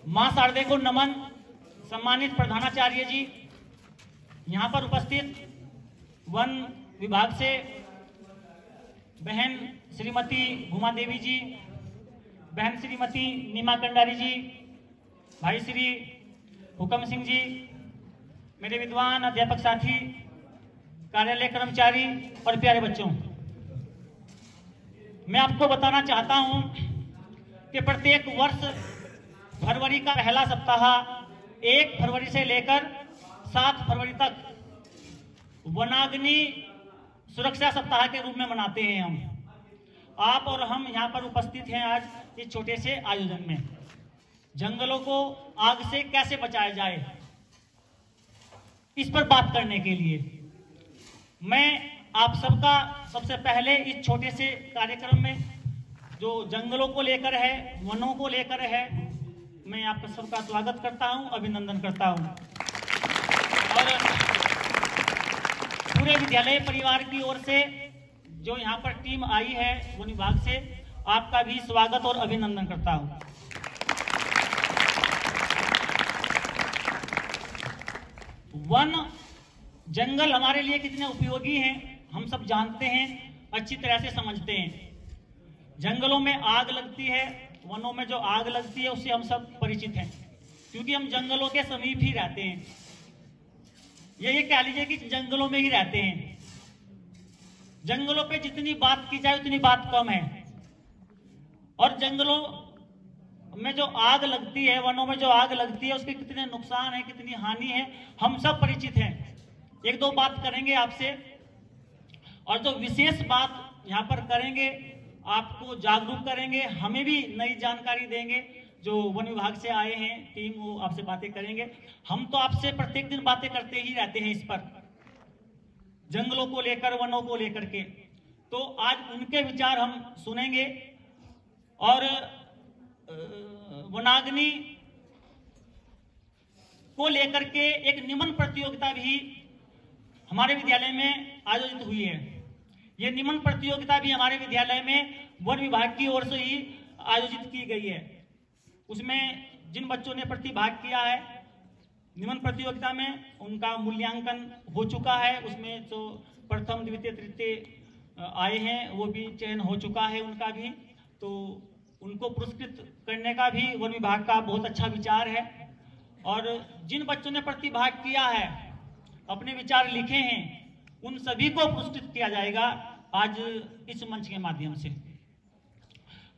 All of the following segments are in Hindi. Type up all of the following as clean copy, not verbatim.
मां शारदे को नमन। सम्मानित प्रधानाचार्य जी, यहाँ पर उपस्थित वन विभाग से बहन श्रीमती घुमा देवी जी, बहन श्रीमती नीमा कंडारी जी, भाई श्री हुकम सिंह जी, मेरे विद्वान अध्यापक साथी, कार्यालय कर्मचारी और प्यारे बच्चों, मैं आपको बताना चाहता हूं कि प्रत्येक वर्ष फरवरी का पहला सप्ताह 1 फरवरी से लेकर 7 फरवरी तक वनाग्नि सुरक्षा सप्ताह के रूप में मनाते हैं हम। आप और हम यहाँ पर उपस्थित हैं आज इस छोटे से आयोजन में। जंगलों को आग से कैसे बचाया जाए, इस पर बात करने के लिए मैं आप सबका सबसे पहले इस छोटे से कार्यक्रम में जो जंगलों को लेकर है, वनों को लेकर है, मैं आपका सबका स्वागत करता हूं, अभिनंदन करता हूं। और पूरे विद्यालय परिवार की ओर से जो यहाँ पर टीम आई है वन विभाग से, आपका भी स्वागत और अभिनंदन करता हूं। वन जंगल हमारे लिए कितने उपयोगी हैं हम सब जानते हैं, अच्छी तरह से समझते हैं। जंगलों में आग लगती है, वनों में जो आग लगती है उससे हम सब परिचित हैं, क्योंकि हम जंगलों के समीप ही रहते हैं। ये कह लीजिए कि जंगलों में ही रहते हैं। जंगलों पे जितनी बात की जाए उतनी बात कम है। और जंगलों में जो आग लगती है, वनों में जो आग लगती है, उसके कितने नुकसान है, कितनी हानि है, हम सब परिचित हैं। एक दो बात करेंगे आपसे, और जो विशेष बात यहाँ पर करेंगे, आपको जागरूक करेंगे, हमें भी नई जानकारी देंगे। जो वन विभाग से आए हैं टीम, वो आपसे बातें करेंगे। हम तो आपसे प्रत्येक दिन बातें करते ही रहते हैं इस पर, जंगलों को लेकर, वनों को लेकर के। तो आज उनके विचार हम सुनेंगे। और वनाग्नि को लेकर के एक निमन प्रतियोगिता भी हमारे विद्यालय में आयोजित हुई है। ये निमन प्रतियोगिता भी हमारे विद्यालय में वन विभाग की ओर से ही आयोजित की गई है। उसमें जिन बच्चों ने प्रतिभाग किया है निमन प्रतियोगिता में, उनका मूल्यांकन हो चुका है। उसमें जो प्रथम, द्वितीय, तृतीय आए हैं वो भी चयन हो चुका है उनका भी। तो उनको पुरस्कृत करने का भी वन विभाग का बहुत अच्छा विचार है। और जिन बच्चों ने प्रतिभाग किया है, अपने विचार लिखे हैं, उन सभी को पुरस्कृत किया जाएगा आज इस मंच के माध्यम से।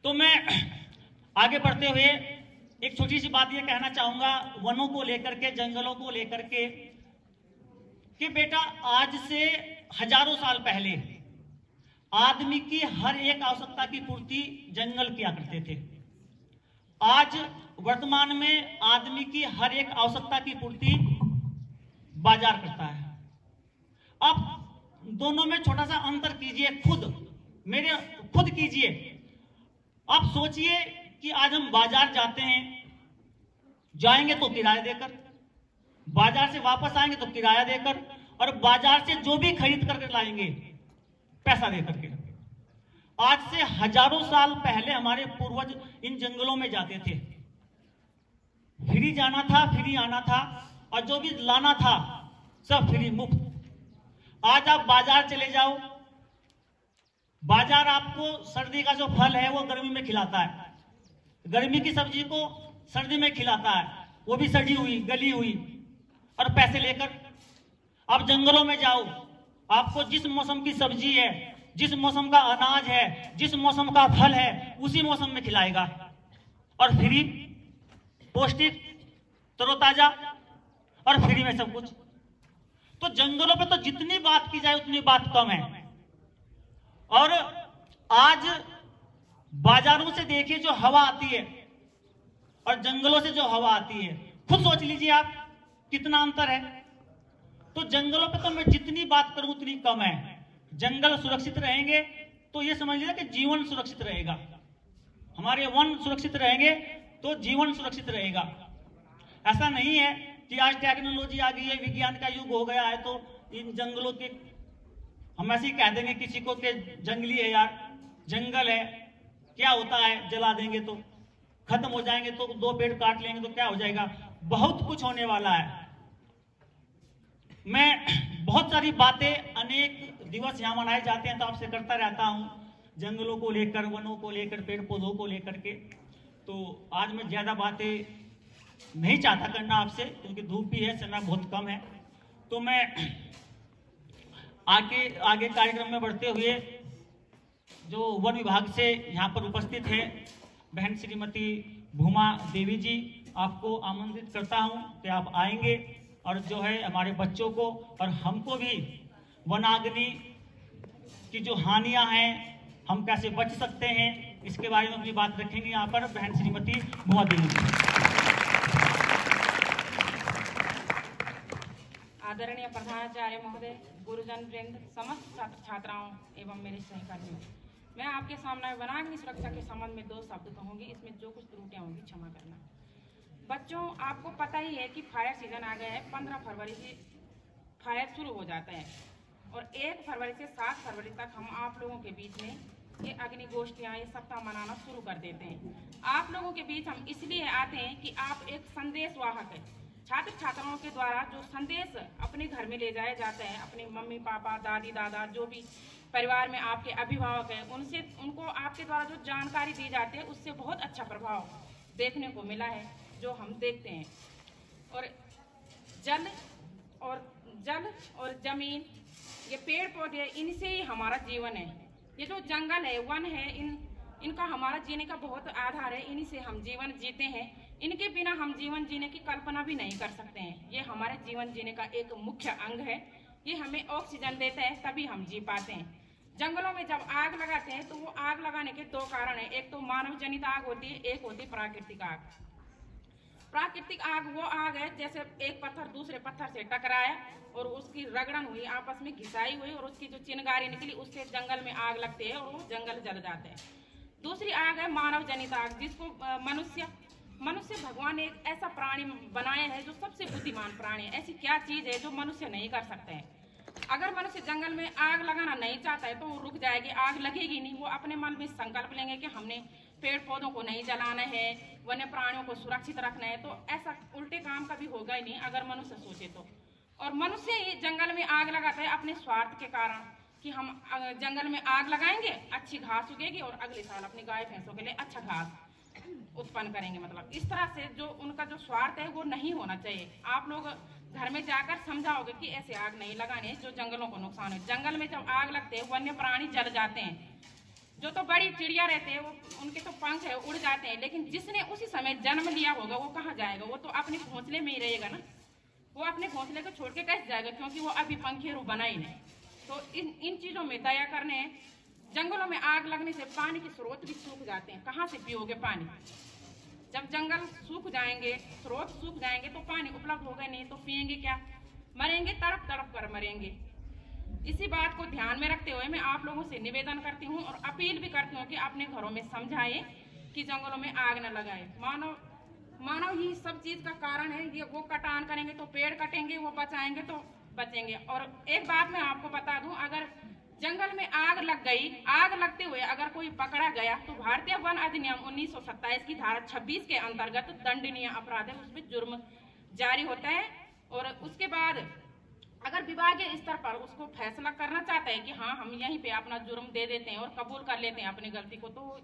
तो मैं आगे बढ़ते हुए एक छोटी सी बात ये कहना चाहूंगा वनों को लेकर के, जंगलों को लेकर के, कि बेटा आज से हजारों साल पहले आदमी की हर एक आवश्यकता की पूर्ति जंगल किया करते थे। आज वर्तमान में आदमी की हर एक आवश्यकता की पूर्ति बाजार करता है। अब दोनों में छोटा सा अंतर कीजिए, खुद कीजिए। आप सोचिए कि आज हम बाजार जाते हैं, जाएंगे तो किराया देकर, बाजार से वापस आएंगे तो किराया देकर, और बाजार से जो भी खरीद करके लाएंगे पैसा देकर के। आज से हजारों साल पहले हमारे पूर्वज इन जंगलों में जाते थे, फ्री जाना था, फ्री आना था, और जो भी लाना था सब फ्री, मुफ्त। आज आप बाजार चले जाओ, बाजार आपको सर्दी का जो फल है वो गर्मी में खिलाता है, गर्मी की सब्जी को सर्दी में खिलाता है, वो भी सड़ी हुई, गली हुई, और पैसे लेकर। आप जंगलों में जाओ, आपको जिस मौसम की सब्जी है, जिस मौसम का अनाज है, जिस मौसम का फल है, उसी मौसम में खिलाएगा, और फ्री, पौष्टिक, तरोताजा, और फ्री में सब कुछ। तो जंगलों पे तो जितनी बात की जाए उतनी बात कम है। और आज बाजारों से देखिए जो हवा आती है और जंगलों से जो हवा आती है, खुद सोच लीजिए आप कितना अंतर है। तो जंगलों पे तो मैं जितनी बात करूं उतनी कम है। जंगल सुरक्षित रहेंगे तो ये समझ लीजिए कि जीवन सुरक्षित रहेगा, हमारे वन सुरक्षित रहेंगे तो जीवन सुरक्षित रहेगा। ऐसा नहीं है कि आज टेक्नोलॉजी आ गई है, विज्ञान का युग हो गया है, तो इन जंगलों के हम ऐसे ही कह देंगे किसी को कि जंगली है यार, जंगल है, क्या होता है, जला देंगे तो। खत्म हो जाएंगे तो 2 पेड़ काट लेंगे तो क्या हो जाएगा, बहुत कुछ होने वाला है। मैं बहुत सारी बातें अनेक दिवस यहाँ मनाए जाते हैं तो आपसे करता रहता हूँ, जंगलों को लेकर, वनों को लेकर, पेड़ पौधों को लेकर के। तो आज मैं ज्यादा बातें नहीं चाहता करना आपसे, क्योंकि धूप भी है, समय बहुत कम है। तो मैं आगे कार्यक्रम में बढ़ते हुए जो वन विभाग से यहाँ पर उपस्थित है बहन श्रीमती भूमा देवी जी, आपको आमंत्रित करता हूँ कि आप आएंगे और जो है हमारे बच्चों को और हमको भी वनाग्नि की जो हानियां हैं हम कैसे बच सकते हैं, इसके बारे में अपनी बात रखेंगे यहाँ पर बहन श्रीमती भूमा देवी जी। आदरणीय प्रधानाचार्य महोदय, गुरुजन वृंद, समस्त छात्र छात्राओं एवं मेरे सहकर्मियों, मैं आपके सामने वनाग्नि सुरक्षा के संबंध में 2 शब्द कहूंगी। इसमें जो कुछ त्रुटियां होंगी क्षमा करना। बच्चों, आपको पता ही है कि फायर सीजन आ गया है। 15 फरवरी से फायर शुरू हो जाता है और 1 फरवरी से 7 फरवरी तक हम आप लोगों के बीच में ये अग्नि गोष्ठियाँ, ये सप्ताह मनाना शुरू कर देते हैं। आप लोगों के बीच हम इसलिए आते हैं कि आप एक संदेश वाहक है। छात्र छात्राओं के द्वारा जो संदेश अपने घर में ले जाए जाते हैं, अपने मम्मी पापा, दादी दादा, जो भी परिवार में आपके अभिभावक हैं, उनको आपके द्वारा जो जानकारी दी जाती है उससे बहुत अच्छा प्रभाव देखने को मिला है, जो हम देखते हैं। और जल और जमीन, ये पेड़ पौधे, इनसे ही हमारा जीवन है। ये जो जंगल है, वन है, इनका हमारा जीने का बहुत आधार है। इन्हीं से हम जीवन जीते हैं। इनके बिना हम जीवन जीने की कल्पना भी नहीं कर सकते हैं। ये हमारे जीवन जीने का एक मुख्य अंग है। ये हमें ऑक्सीजन देता है, तभी हम जी पाते हैं। जंगलों में जब आग लगाते हैं तो वो आग लगाने के 2 कारण हैं। एक तो मानव जनित आग होती है, एक होती है प्राकृतिक आग। प्राकृतिक आग वो आग है जैसे एक पत्थर दूसरे पत्थर से टकराया और उसकी रगड़न हुई, आपस में घिसाई हुई और उसकी जो चिंगारी निकली, उससे जंगल में आग लगती है और वो जंगल जल जाते हैं। दूसरी आग है मानव जनित आग, जिसको मनुष्य भगवान ने एक ऐसा प्राणी बनाया है जो सबसे बुद्धिमान प्राणी है। ऐसी क्या चीज है जो मनुष्य नहीं कर सकते हैं। अगर मनुष्य जंगल में आग लगाना नहीं चाहता है तो वो रुक जाएगी, आग लगेगी नहीं। वो अपने मन में संकल्प लेंगे कि हमने पेड़ पौधों को नहीं जलाना है, वन्य प्राणियों को सुरक्षित रखना है, तो ऐसा उल्टे काम कभी होगा ही नहीं अगर मनुष्य सोचे तो। और मनुष्य ही जंगल में आग लगाता है अपने स्वार्थ के कारण, कि हम जंगल में आग लगाएंगे, अच्छी घास उगेगी और अगले साल अपनी गाय भैंसों के लिए अच्छा घास उत्पन्न करेंगे। मतलब इस तरह से जो उनका जो स्वार्थ है वो नहीं होना चाहिए। आप लोग घर में जाकर समझाओगे कि ऐसे आग नहीं लगाने जो जंगलों को नुकसान है। जंगल में जब आग लगते हैं वन्य प्राणी जल जाते हैं। जो तो बड़ी चिड़िया रहते हैं वो उनके तो पंख है, उड़ जाते हैं, लेकिन जिसने उसी समय जन्म लिया होगा वो कहाँ जाएगा? वो तो अपने घोंसले में ही रहेगा ना। वो अपने घोंसले को छोड़ के कैसे जाएगा, क्योंकि वो अभी पंखेरु बना ही नहीं। तो इन चीजों में दया करने। जंगलों में आग लगने से पानी के स्रोत भी सूख जाते हैं। कहाँ से पियोगे पानी? जब जंगल सूख जाएंगे, स्रोत सूख जाएंगे तो पानी उपलब्ध होगा नहीं, तो पिएंगे क्या? मरेंगे, तड़प तड़प कर मरेंगे। इसी बात को ध्यान में रखते हुए मैं आप लोगों से निवेदन करती हूँ और अपील भी करती हूँ कि अपने घरों में समझाएं कि जंगलों में आग न लगाएं। मानव ही सब चीज का कारण है। ये वो कटान करेंगे तो पेड़ कटेंगे, वो बचाएंगे तो बचेंगे। और एक बात मैं आपको बता दूं, अगर जंगल में आग लग गई, आग लगते हुए अगर कोई पकड़ा गया तो भारतीय वन अधिनियम 1927 की धारा 26 के अंतर्गत दंडनीय अपराध है, उसमें जुर्म जारी होता है। और उसके बाद अगर विभागीय स्तर पर उसको फैसला करना चाहता है कि हाँ हम यहीं पे अपना जुर्म दे देते हैं और कबूल कर लेते हैं अपनी गलती को, तो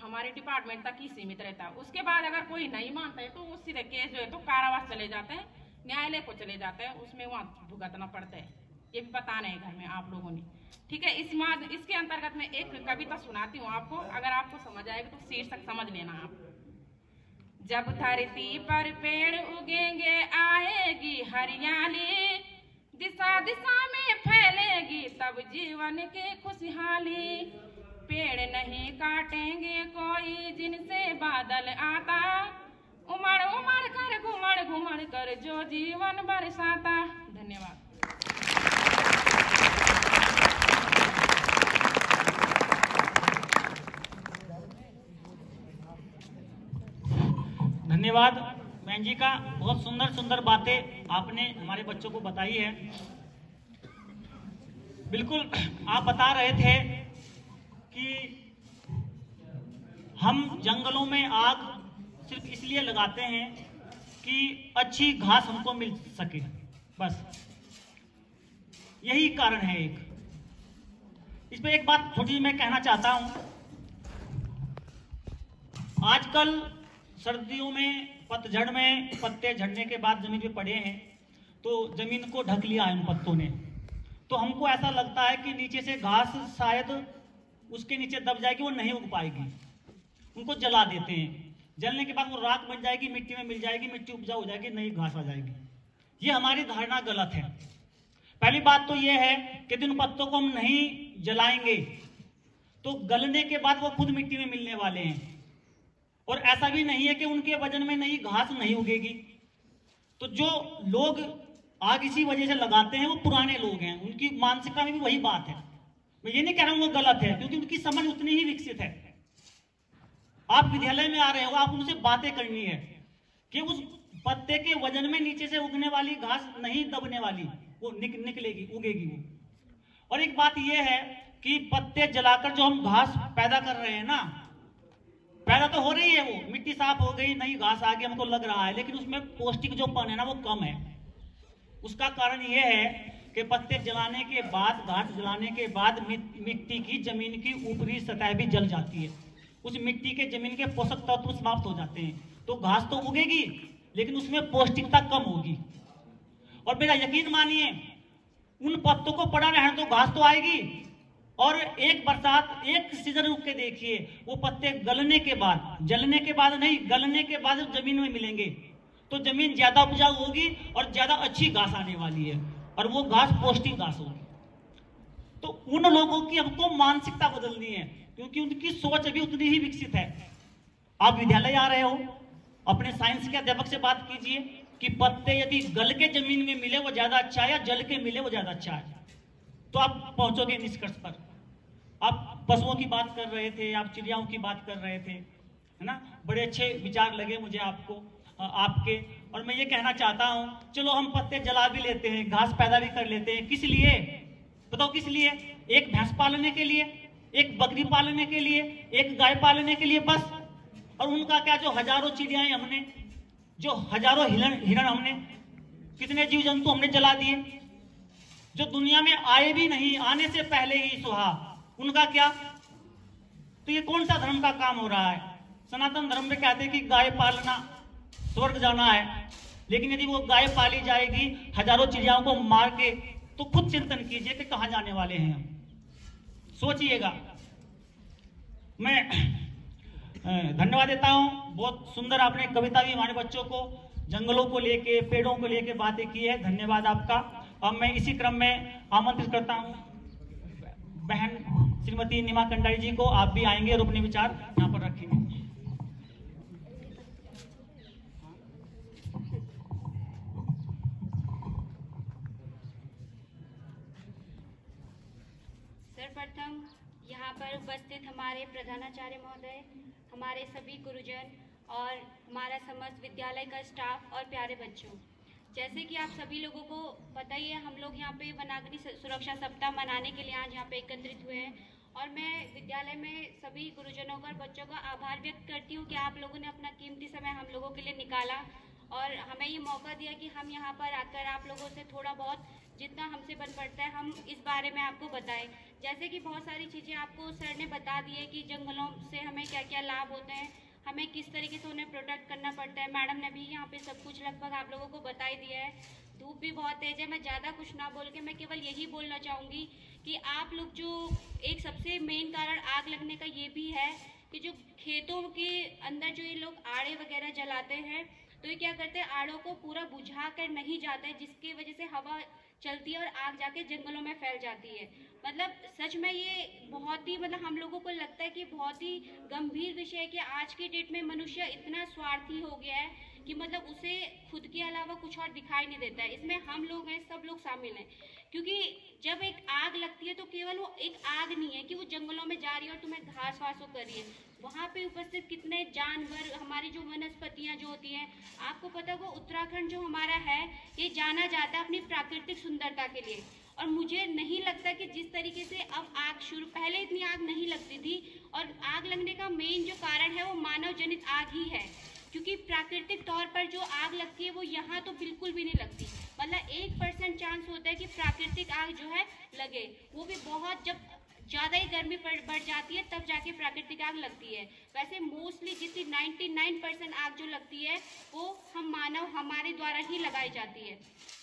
हमारे डिपार्टमेंट तक ही सीमित रहता है। उसके बाद अगर कोई नहीं मानता है तो वो सीधे केस जो है तो कारावास चले जाते हैं, न्यायालय को चले जाता है, उसमें वहाँ भुगतना पड़ता है। ये भी बताना है घर में आप लोगों ने, ठीक है। इसके अंतर्गत मैं एक कविता सुनाती हूँ आपको, अगर आपको समझ आएगा तो शीर्षक समझ लेना आप। जब धरती पर पेड़ उगेंगे आएगी हरियाली, दिशा दिशा में फैलेगी तब जीवन की खुशहाली। पेड़ नहीं काटेंगे कोई जिनसे बादल आता, उमड़ उमड़ कर घुमड़ घुमड़ कर जो जीवन बरसाता। धन्यवाद। धन्यवाद बहन जी का, बहुत सुंदर सुंदर बातें आपने हमारे बच्चों को बताई है। बिल्कुल आप बता रहे थे कि हम जंगलों में आग सिर्फ इसलिए लगाते हैं कि अच्छी घास हमको मिल सके, बस यही कारण है। इस पे एक बात थोड़ी मैं कहना चाहता हूं। आजकल सर्दियों में पतझड़ में पत्ते झड़ने के बाद जमीन पे पड़े हैं तो जमीन को ढक लिया है उन पत्तों ने, तो हमको ऐसा लगता है कि नीचे से घास शायद उसके नीचे दब जाएगी, वो नहीं उग पाएगी। उनको जला देते हैं, जलने के बाद वो राख बन जाएगी, मिट्टी में मिल जाएगी, मिट्टी उपजाऊ हो जाएगी, नई घास आ जाएगी। ये हमारी धारणा गलत है। पहली बात तो ये है कि जिन पत्तों को हम नहीं जलाएंगे तो गलने के बाद वो खुद मिट्टी में मिलने वाले हैं, और ऐसा भी नहीं है कि उनके वजन में नई घास नहीं उगेगी। तो जो लोग आग इसी वजह से लगाते हैं वो पुराने लोग हैं, उनकी मानसिकता में भी वही बात है। मैं ये नहीं कह रहा हूं वो गलत है, क्योंकि उनकी समझ उतनी ही विकसित है। आप विद्यालय में आ रहे हो, आप उनसे बातें करनी है कि उस पत्ते के वजन में नीचे से उगने वाली घास नहीं दबने वाली, वो निकलेगी, उगेगी वो। और एक बात यह है कि पत्ते जलाकर जो हम घास पैदा कर रहे हैं ना, पैदा तो हो रही है, वो मिट्टी साफ हो गई, नई घास आ गई, हमको लग रहा है, लेकिन उसमें पौष्टिक जो पन है ना वो कम है। उसका कारण यह है कि पत्ते जलाने के बाद, घास जलाने के बाद मिट्टी की, जमीन की ऊपरी सतह भी जल जाती है, उस मिट्टी के जमीन के पोषक तत्व समाप्त हो जाते हैं, तो घास तो उगेगी लेकिन उसमें पौष्टिकता कम होगी। और मेरा यकीन मानिए, उन पत्तों को पड़ा रहने तो घास तो आएगी, और एक बरसात, एक सीजन रुक के देखिए, वो पत्ते गलने के बाद, जलने के बाद नहीं, गलने के बाद जमीन में मिलेंगे तो जमीन ज्यादा उपजाऊ होगी और ज्यादा अच्छी घास आने वाली है, और वो घास पौष्टिक घास होगी। तो उन लोगों की हमको मानसिकता बदलनी है, क्योंकि उनकी सोच अभी उतनी ही विकसित है। आप विद्यालय आ रहे हो, अपने साइंस के अध्यापक से बात कीजिए कि पत्ते यदि गल के जमीन में मिले वो ज्यादा अच्छा है या जल के मिले वो ज्यादा अच्छा है, तो आप पहुंचोगे निष्कर्ष पर। आप पशुओं की बात कर रहे थे, आप चिड़ियाओं की बात कर रहे थे, है ना, बड़े अच्छे विचार लगे मुझे आपके। और मैं ये कहना चाहता हूं, चलो हम पत्ते जला भी लेते हैं, घास पैदा भी कर लेते हैं, किस लिए बताओ? किस लिए? एक भैंस पालने के लिए, एक बकरी पालने के लिए, एक गाय पालने के लिए, बस। और उनका क्या, जो हजारों चिड़ियाएं हमने, जो हजारों हिरण हमने, कितने जीव जंतु हमने जला दिए, जो दुनिया में आए भी नहीं, आने से पहले ही सुहा, उनका क्या? तो ये कौन सा धर्म का काम हो रहा है? सनातन धर्म में कहते हैं कि गाय पालना स्वर्ग जाना है, लेकिन यदि वो गाय पाली जाएगी हजारों चिड़ियाओं को मार के, तो खुद चिंतन कीजिए कि कहां जाने वाले हैं हम, सोचिएगा। मैं धन्यवाद देता हूं, बहुत सुंदर आपने कविता भी हमारे बच्चों को जंगलों को लेके, पेड़ों को लेके बातें की है, धन्यवाद आपका। और मैं इसी क्रम में आमंत्रित करता हूं बहन श्रीमती नीमा कंडारी जी को, आप भी आएंगे और अपने विचार यहाँ पर रखेंगे। सर्वप्रथम यहाँ पर उपस्थित हमारे प्रधानाचार्य महोदय, हमारे सभी गुरुजन और हमारा समस्त विद्यालय का स्टाफ और प्यारे बच्चों, जैसे कि आप सभी लोगों को पता ही है, हम लोग यहाँ पे वनाग्नि सुरक्षा सप्ताह मनाने के लिए आज यहाँ पे एकत्रित हुए हैं। और मैं विद्यालय में सभी गुरुजनों का और बच्चों का आभार व्यक्त करती हूँ कि आप लोगों ने अपना कीमती समय हम लोगों के लिए निकाला और हमें ये मौका दिया कि हम यहाँ पर आकर आप लोगों से थोड़ा बहुत जितना हमसे बन पड़ता है हम इस बारे में आपको बताएं। जैसे कि बहुत सारी चीज़ें आपको सर ने बता दी है कि जंगलों से हमें क्या क्या लाभ होते हैं, हमें किस तरीके से उन्हें प्रोटेक्ट करना पड़ता है। मैडम ने भी यहाँ पे सब कुछ लगभग आप लोगों को बता ही दिया है। धूप भी बहुत तेज है, मैं ज़्यादा कुछ ना बोल के मैं केवल यही बोलना चाहूँगी कि आप लोग जो एक सबसे मेन कारण आग लगने का ये भी है कि जो खेतों के अंदर जो ये लोग आड़े वगैरह जलाते हैं, तो ये क्या करते हैं, आड़ों को पूरा बुझा कर नहीं जाते, जिसकी वजह से हवा चलती है और आग जाके जंगलों में फैल जाती है। मतलब सच में ये बहुत ही, मतलब हम लोगों को लगता है कि बहुत ही गंभीर विषय है कि आज की डेट में मनुष्य इतना स्वार्थी हो गया है कि मतलब उसे खुद के अलावा कुछ और दिखाई नहीं देता है। इसमें हम लोग हैं, सब लोग शामिल हैं, क्योंकि जब एक आग लगती है तो केवल वो एक आग नहीं है कि वो जंगलों में जा रही है और तुम्हें घास वास वो कर रही है, वहाँ पे उपस्थित कितने जानवर, हमारी जो वनस्पतियाँ जो होती हैं, आपको पता है वो उत्तराखंड जो हमारा है ये जाना जाता है अपनी प्राकृतिक सुंदरता के लिए। और मुझे नहीं लगता कि जिस तरीके से अब आग शुरू, पहले इतनी आग नहीं लगती थी और आग लगने का मेन जो कारण है वो मानव जनित आग ही है, क्योंकि प्राकृतिक तौर पर जो आग लगती है वो यहाँ तो बिल्कुल भी नहीं लगती। मतलब 1% चांस होता है कि प्राकृतिक आग जो है लगे, वो भी बहुत जब ज़्यादा ही गर्मी बढ़ जाती है तब जाके प्राकृतिक आग लगती है। वैसे मोस्टली जितनी 99% आग जो लगती है वो हम मानव हमारे द्वारा ही लगाई जाती है।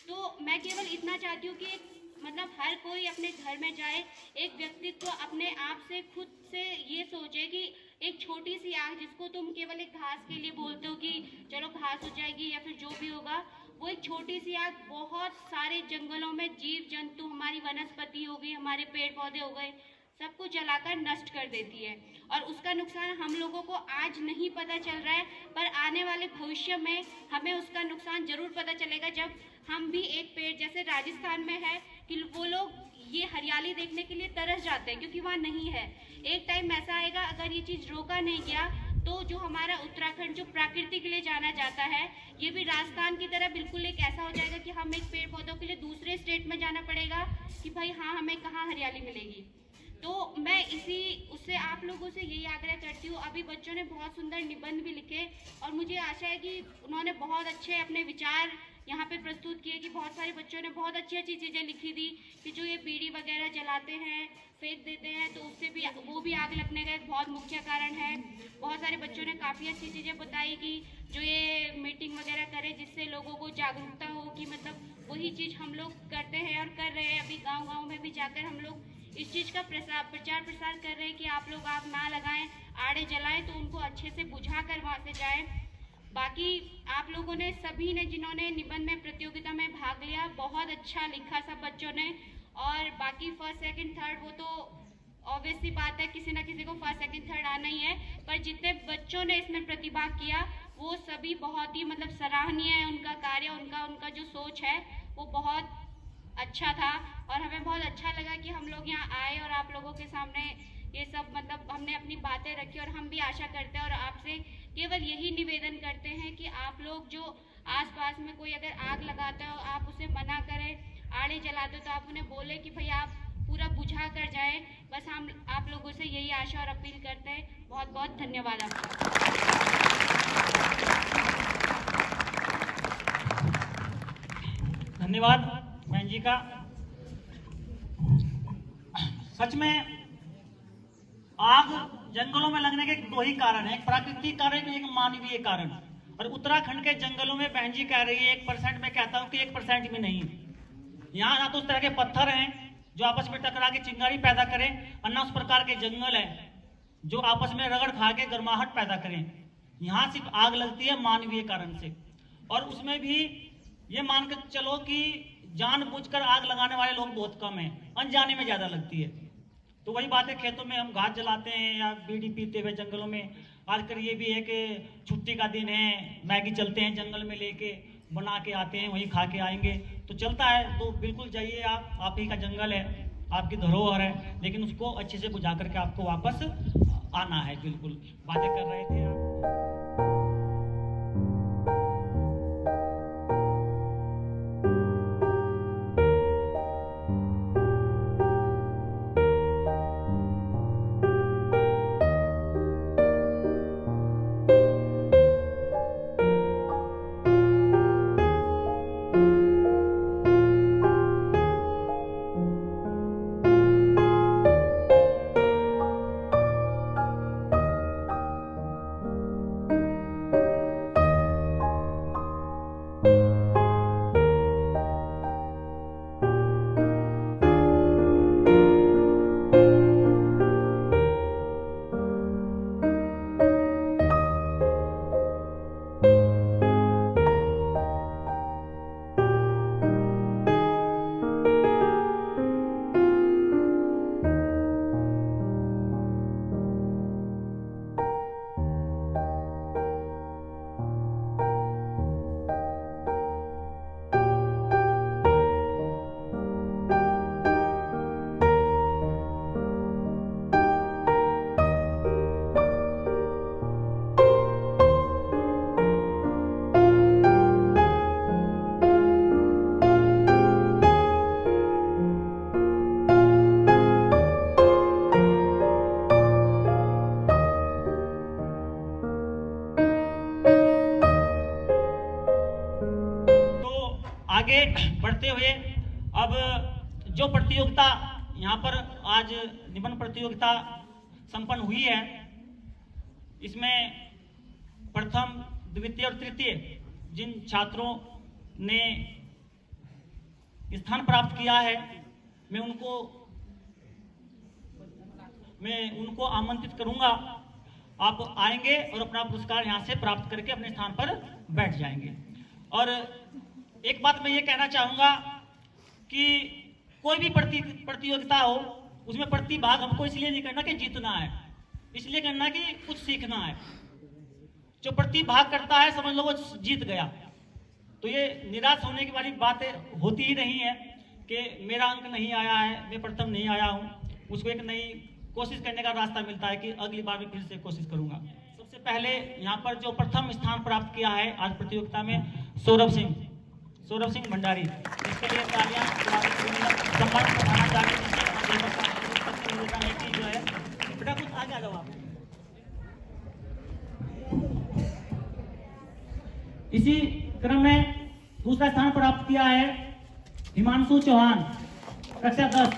तो मैं केवल इतना चाहती हूँ कि मतलब हर कोई अपने घर में जाए, एक व्यक्तित्व अपने आप से खुद से ये सोचे कि एक छोटी सी आग जिसको तुम केवल एक घास के लिए बोलते हो कि चलो घास हो जाएगी या फिर जो भी होगा, वो एक छोटी सी आग बहुत सारे जंगलों में जीव जंतु, हमारी वनस्पति हो गई, हमारे पेड़ पौधे हो गए, सबको जलाकर नष्ट कर देती है। और उसका नुकसान हम लोगों को आज नहीं पता चल रहा है, पर आने वाले भविष्य में हमें उसका नुकसान जरूर पता चलेगा, जब हम भी एक पेड़, जैसे राजस्थान में है कि वो लोग ये हरियाली देखने के लिए तरस जाते हैं क्योंकि वहाँ नहीं है। एक टाइम ऐसा आएगा, अगर ये चीज़ रोका नहीं गया तो जो हमारा उत्तराखंड जो प्रकृति के लिए जाना जाता है, ये भी राजस्थान की तरह बिल्कुल एक ऐसा हो जाएगा कि हमें एक पेड़ पौधों के लिए दूसरे स्टेट में जाना पड़ेगा कि भाई हाँ हमें कहाँ हरियाली मिलेगी। तो मैं उससे आप लोगों से यही आग्रह करती हूँ। अभी बच्चों ने बहुत सुंदर निबंध भी लिखे और मुझे आशा है कि उन्होंने बहुत अच्छे अपने विचार यहाँ पे प्रस्तुत किए, कि बहुत सारे बच्चों ने बहुत अच्छी अच्छी चीज़ें लिखी थी कि जो ये बीड़ी वगैरह जलाते हैं, फेंक देते हैं, तो उससे भी वो भी आग लगने का एक बहुत मुख्य कारण है। बहुत सारे बच्चों ने काफ़ी अच्छी चीज़ें बताई कि जो ये मीटिंग वगैरह करे जिससे लोगों को जागरूकता हो कि मतलब वही चीज़ हम लोग करते हैं और कर रहे हैं। अभी गाँव में भी जाकर हम लोग इस चीज़ का प्रचार प्रसार कर रहे हैं कि आप लोग आग ना लगाएं, आड़े जलाएं, तो उनको अच्छे से बुझा कर वहाँ से जाएं। बाकी आप लोगों ने सभी ने जिन्होंने निबंध में प्रतियोगिता में भाग लिया, बहुत अच्छा लिखा सब बच्चों ने। और बाकी फर्स्ट सेकंड थर्ड वो तो ऑब्वियस सी बात है, किसी ना किसी को फर्स्ट सेकंड थर्ड आना ही है, पर जितने बच्चों ने इसमें प्रतिभाग किया वो सभी बहुत ही मतलब सराहनीय है। उनका कार्य, उनका जो सोच है वो बहुत अच्छा था और हमें बहुत अच्छा लगा कि हम लोग यहाँ आए और आप लोगों के सामने ये सब मतलब हमने अपनी बातें रखी। और हम भी आशा करते हैं और आपसे केवल यही निवेदन करते हैं कि आप लोग जो आसपास में कोई अगर आग लगाता हो आप उसे मना करें, आड़े जलाते हो तो आप उन्हें बोले कि भाई आप पूरा बुझा कर जाएं। बस हम आप लोगों से यही आशा और अपील करते हैं। बहुत बहुत धन्यवाद आपका। धन्यवाद बहन जी का। सच में आग जंगलों में लगने के दो ही कारण है, एक प्राकृतिक कारण, एक मानवीय कारण। और उत्तराखंड के जंगलों में बहन जी कह रही है 1% में कहता हूँ कि 1% भी नहीं। यहाँ ना तो उस तरह के पत्थर हैं जो आपस में टकरा के चिंगारी पैदा करें, और ना उस प्रकार के जंगल है जो आपस में रगड़ खा के गर्माहट पैदा करें। यहाँ सिर्फ आग लगती है मानवीय कारण से, और उसमें भी ये मान कर चलो कि जानबूझकर आग लगाने वाले लोग बहुत कम हैं, अनजाने में ज्यादा लगती है। तो वही बात है, खेतों में हम घास जलाते हैं या बीड़ी पीते हुए जंगलों में। आजकल ये भी है कि छुट्टी का दिन है, मैगी चलते हैं जंगल में लेके, बना के आते हैं, वहीं खा के आएंगे, तो चलता है। तो बिल्कुल जाइए, आप ही का जंगल है, आपकी धरोहर है, लेकिन उसको अच्छे से बुझा करके आपको वापस आना है। बिल्कुल बातें कर रहे थे आप। आगे बढ़ते हुए अब जो प्रतियोगिता यहाँ पर आज निबंध प्रतियोगिता संपन्न हुई है, इसमें प्रथम, द्वितीय और तृतीय जिन छात्रों ने स्थान प्राप्त किया है, मैं उनको आमंत्रित करूंगा। आप आएंगे और अपना पुरस्कार यहाँ से प्राप्त करके अपने स्थान पर बैठ जाएंगे। और एक बात मैं ये कहना चाहूंगा कि कोई भी प्रतियोगिता हो, उसमें प्रतिभाग हमको इसलिए नहीं करना कि जीतना है, इसलिए करना कि कुछ सीखना है। जो प्रतिभाग करता है समझ लो वो जीत गया। तो ये निराश होने की वाली बात होती ही नहीं है कि मेरा अंक नहीं आया है, मैं प्रथम नहीं आया हूँ। उसको एक नई कोशिश करने का रास्ता मिलता है कि अगली बार मैं फिर से कोशिश करूंगा। सबसे पहले यहाँ पर जो प्रथम स्थान प्राप्त किया है आज प्रतियोगिता में, सौरभ सिंह भंडारी, इसके लिए तालियां। सम्मान प्रधानाचार्य जो है, बेटा कुछ आगे आ जाओ आप। इसी क्रम में दूसरा स्थान प्राप्त किया है हिमांशु चौहान, कक्षा 10।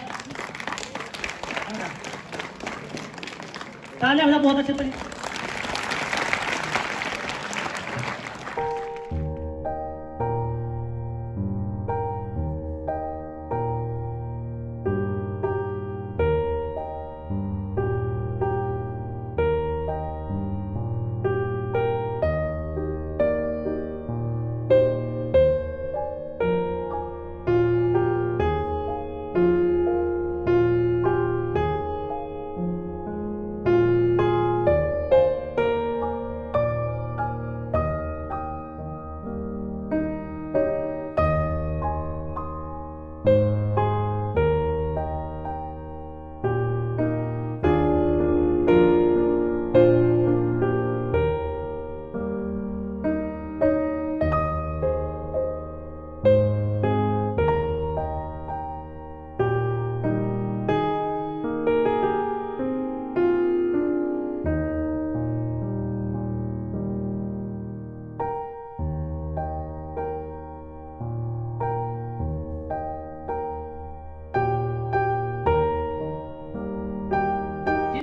तालियां बजा बहुत अच्छे तरीके।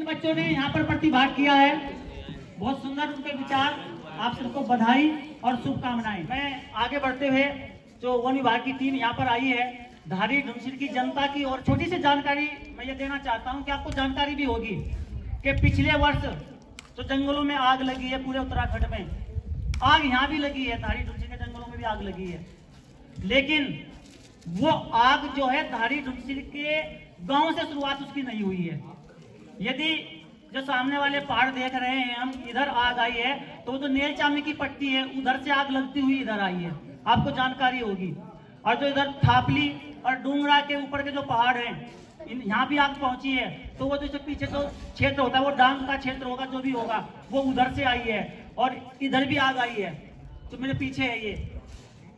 बच्चों ने यहाँ पर प्रतिभाग किया है, बहुत सुंदर उनके विचार। आप सबको बधाई और शुभकामनाएं। मैं आगे बढ़ते हुए जो वन विभाग की टीम यहाँ पर आई है, धारी ढूंढसिल की जनता की और छोटी सी जानकारी मैं ये देना चाहता हूँ कि आपको जानकारी भी होगी कि पिछले वर्ष जो जंगलों में आग लगी है पूरे उत्तराखंड में, आग यहाँ भी लगी है, धारी ढूंढसिल के जंगलों में भी आग लगी है, लेकिन वो आग जो है धारी ढूंढसिल के गांव से शुरुआत उसकी नहीं हुई है। यदि जो सामने वाले पहाड़ देख रहे हैं हम, इधर आग आई है तो जो नेलचामी की पट्टी है उधर से आग लगती हुई इधर आई है, आपको जानकारी होगी। और जो इधर थापली और डूंगरा के ऊपर के जो पहाड़ हैं, यहाँ भी आग पहुंची है, तो वो जो पीछे जो क्षेत्र होता है वो डांग का क्षेत्र होगा, जो भी होगा वो उधर से आई है। और इधर भी आग आई है तो मेरे पीछे है ये।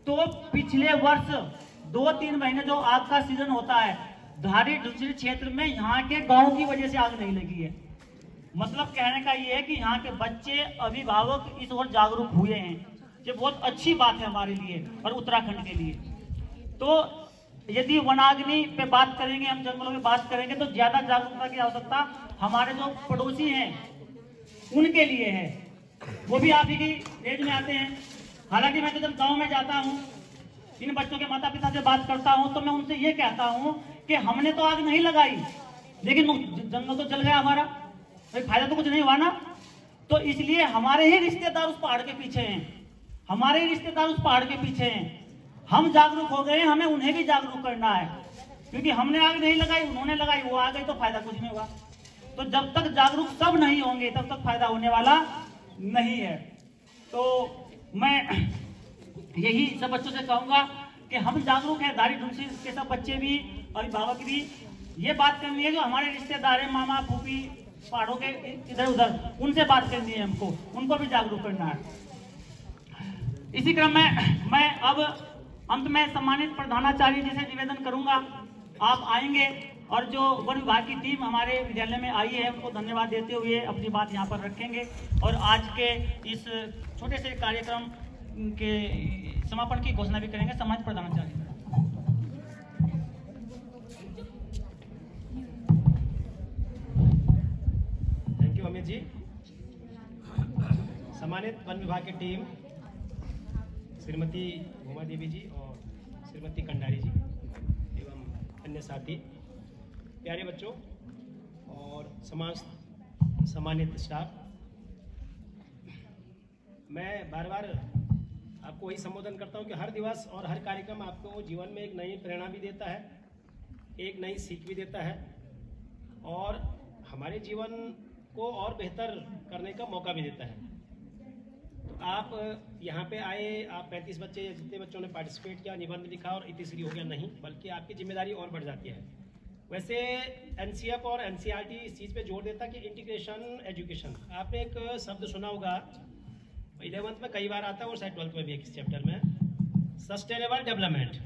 तो पिछले वर्ष 2-3 महीने जो आग का सीजन होता है, धारी ढूंढसिल क्षेत्र में यहाँ के गांव की वजह से आग नहीं लगी है। मतलब कहने का ये है कि यहाँ के बच्चे, अभिभावक इस ओर जागरूक हुए हैं। ये बहुत अच्छी बात है हमारे लिए और उत्तराखंड के लिए। तो यदि वनाग्नि पे बात करेंगे, हम जंगलों में बात करेंगे, तो ज्यादा जागरूकता की आवश्यकता हमारे जो पड़ोसी हैं उनके लिए है, वो भी आप ही की रेंज में आते हैं। हालांकि मैं तो जब गाँव में जाता हूँ, इन बच्चों के माता पिता से बात करता हूँ, तो मैं उनसे ये कहता हूँ कि हमने तो आग नहीं लगाई, लेकिन जंगल तो जल गया हमारा, फायदा तो कुछ नहीं हुआ ना। तो इसलिए हमारे ही रिश्तेदार उस पहाड़ के पीछे हैं, हमारे ही रिश्तेदार उस पहाड़ के पीछे हैं। हम जागरूक हो गए, हमें उन्हें भी जागरूक करना है, क्योंकि हमने आग नहीं लगाई, उन्होंने लगाई, वो आ गई तो फायदा कुछ नहीं हुआ। तो जब तक जागरूक सब नहीं होंगे तब तक फायदा होने वाला नहीं है। तो मैं यही सब बच्चों से कहूंगा कि हम जागरूक हैं, धारी ढूंढसिल के सब बच्चे भी, अभिभावक भी। ये बात करनी है जो हमारे रिश्तेदार हैं, मामा फूफी पहाड़ों के इधर उधर, उनसे बात करनी है हमको, उनको भी जागरूक करना है। इसी क्रम में मैं अब अंत में सम्मानित प्रधानाचार्य जी से निवेदन करूंगा, आप आएंगे और जो वन विभाग की टीम हमारे विद्यालय में आई है उनको धन्यवाद देते हुए अपनी बात यहाँ पर रखेंगे और आज के इस छोटे से कार्यक्रम के समापन की घोषणा भी करेंगे सम्मानित प्रधानाचार्य। Thank you Amit ji. सम्मानित वन विभाग की टीम श्रीमती उमा देवी जी और श्रीमती कंडारी जी एवं अन्य साथी, प्यारे बच्चों और सम्मानित स्टाफ, मैं बार बार आपको वही संबोधन करता हूं कि हर दिवस और हर कार्यक्रम आपको जीवन में एक नई प्रेरणा भी देता है, एक नई सीख भी देता है और हमारे जीवन को और बेहतर करने का मौका भी देता है। तो आप यहाँ पे आए, आप 35 बच्चे या जितने बच्चों ने पार्टिसिपेट किया, निबंध लिखा और इतिश्री हो गया, नहीं, बल्कि आपकी जिम्मेदारी और बढ़ जाती है। वैसे एनसीएफ और एनसीईआरटी इस चीज़ पे जोर देता कि इंटीग्रेशन एजुकेशन। आपने एक शब्द सुना होगा, 11th में कई बार आता है और शायद 12th में भी एक चैप्टर में, सस्टेनेबल डेवलपमेंट।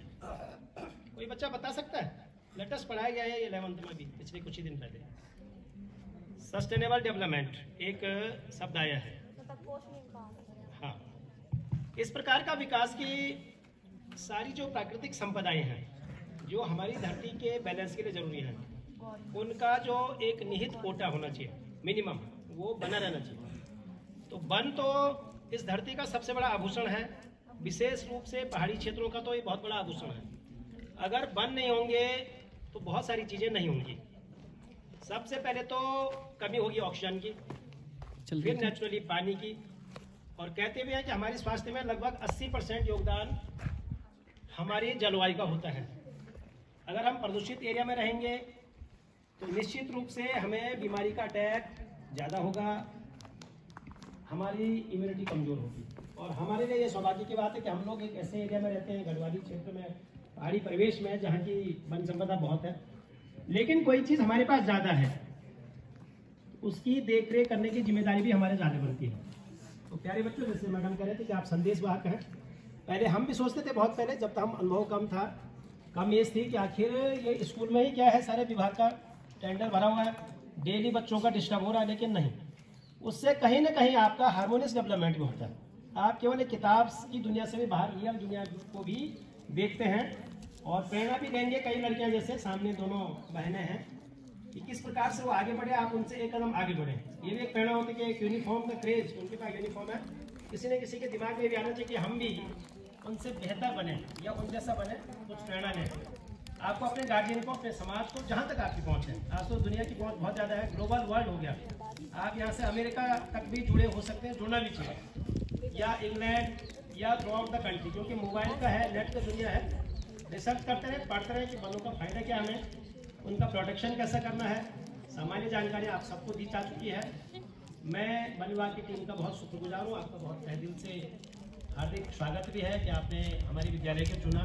कोई बच्चा बता सकता है? लेटेस्ट पढ़ाया गया है 11th में भी पिछले कुछ ही दिन पहले। सस्टेनेबल डेवलपमेंट एक शब्द आया है। हाँ, इस प्रकार का विकास की सारी जो प्राकृतिक संपदाएं हैं जो हमारी धरती के बैलेंस के लिए जरूरी है, उनका जो एक निहित कोटा होना चाहिए, मिनिमम, वो बना रहना चाहिए। तो वन तो इस धरती का सबसे बड़ा आभूषण है, विशेष रूप से पहाड़ी क्षेत्रों का तो ये बहुत बड़ा आभूषण है। अगर वन नहीं होंगे तो बहुत सारी चीज़ें नहीं होंगी। सबसे पहले तो कमी होगी ऑक्सीजन की, फिर नेचुरली पानी की, और कहते भी हैं कि हमारे स्वास्थ्य में लगभग 80% योगदान हमारी जलवायु का होता है। अगर हम प्रदूषित एरिया में रहेंगे तो निश्चित रूप से हमें बीमारी का अटैक ज़्यादा होगा, हमारी इम्यूनिटी कमज़ोर होगी। और हमारे लिए ये सौभाग्य की बात है कि हम लोग एक ऐसे एरिया में रहते हैं, गढ़वाली क्षेत्र में, पहाड़ी परिवेश में, जहाँ की वन संपदा बहुत है। लेकिन कोई चीज़ हमारे पास ज़्यादा है, उसकी देख रेख करने की जिम्मेदारी भी हमारे ज़्यादा बनती है। तो प्यारे बच्चों, जैसे मैडम कह रहे थे कि आप संदेश वाहक हैं, पहले हम भी सोचते थे, बहुत पहले जब तक हम अनुभव कम था, कम एज थी, कि आखिर ये स्कूल में ही क्या है, सारे विभाग का टेंडर भरा हुआ है, डेली बच्चों का डिस्टर्ब हो रहा है। लेकिन नहीं, उससे कहीं ना कहीं आपका हार्मोनियस डेवलपमेंट भी होता है। आप केवल एक किताब की दुनिया से भी बाहर रियल दुनिया को भी देखते हैं और प्रेरणा भी लेंगे। कई लड़कियां जैसे सामने दोनों बहनें हैं कि किस प्रकार से वो आगे बढ़े, आप उनसे एक कदम आगे बढ़े। ये भी एक प्रेरणा होती है कि एक यूनिफॉर्म का क्रेज, उनके पास यूनिफॉर्म है, किसी न किसी के दिमाग में भी आना चाहिए कि हम भी उनसे बेहतर बने या उन जैसा बने, कुछ प्रेरणा लें। आपको अपने गार्जियन को, अपने समाज को, जहाँ तक आपकी पहुँच है, आज तो दुनिया की पहुँच बहुत ज़्यादा है, ग्लोबल वर्ल्ड हो गया, आप यहाँ से अमेरिका तक भी जुड़े हो सकते हैं, जुड़ना भी चाहिए, या इंग्लैंड या थ्रू आउट द कंट्री, क्योंकि मोबाइल का है, नेट का दुनिया है। रिसर्च करते रहे, पढ़ते रहे कि वनों का फायदा क्या हमें, उनका प्रोटेक्शन कैसा करना है, सामान्य जानकारी आप सबको दी जा चुकी है। मैं वन विभाग की टीम का बहुत शुक्रगुजार हूँ, आपका बहुत तहे दिल से हार्दिक स्वागत भी है कि आपने हमारे विद्यालय को चुना।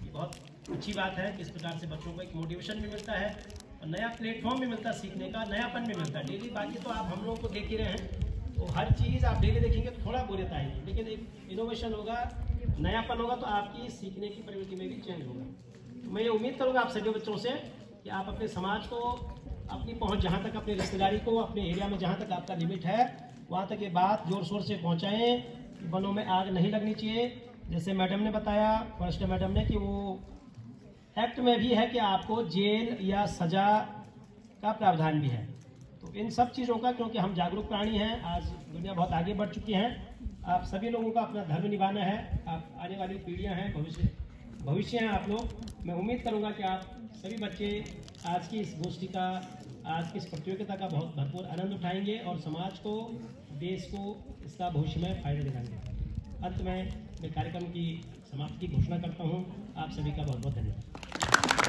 ये बहुत अच्छी बात है कि इस प्रकार से बच्चों को एक मोटिवेशन भी मिलता है और नया प्लेटफॉर्म भी मिलता है, सीखने का नयापन भी मिलता है डेली। बाकी तो आप हम लोग को देख ही रहे हैं, तो हर चीज़ आप डेली देखेंगे तो थोड़ा बोरियत आएगी, लेकिन एक इनोवेशन होगा, नयापन होगा, तो आपकी सीखने की प्रवृत्ति में भी चेंज होगा। तो मैं ये उम्मीद करूँगा आप सभी बच्चों से कि आप अपने समाज को, अपनी पहुँच जहाँ तक, अपनी रिश्तेदारी को, अपने एरिया में जहाँ तक आपका लिमिट है, वहाँ तक ये बात जोर शोर से पहुँचाएँ कि वनों में आग नहीं लगनी चाहिए। जैसे मैडम ने बताया, फर्स्ट मैडम ने, कि वो एक्ट में भी है कि आपको जेल या सजा का प्रावधान भी है। तो इन सब चीज़ों का, क्योंकि हम जागरूक प्राणी हैं, आज दुनिया बहुत आगे बढ़ चुकी है, आप सभी लोगों का अपना धर्म निभाना है। आप आने वाली पीढ़ियां हैं, भविष्य हैं आप लोग। मैं उम्मीद करूंगा कि आप सभी बच्चे आज की इस गोष्ठी का, आज की इस प्रतियोगिता का बहुत भरपूर आनंद उठाएंगे और समाज को, देश को इसका भविष्य में फायदा दिलाएंगे। अंत में मैं कार्यक्रम की समाप्ति की घोषणा करता हूँ। आप सभी का बहुत बहुत धन्यवाद।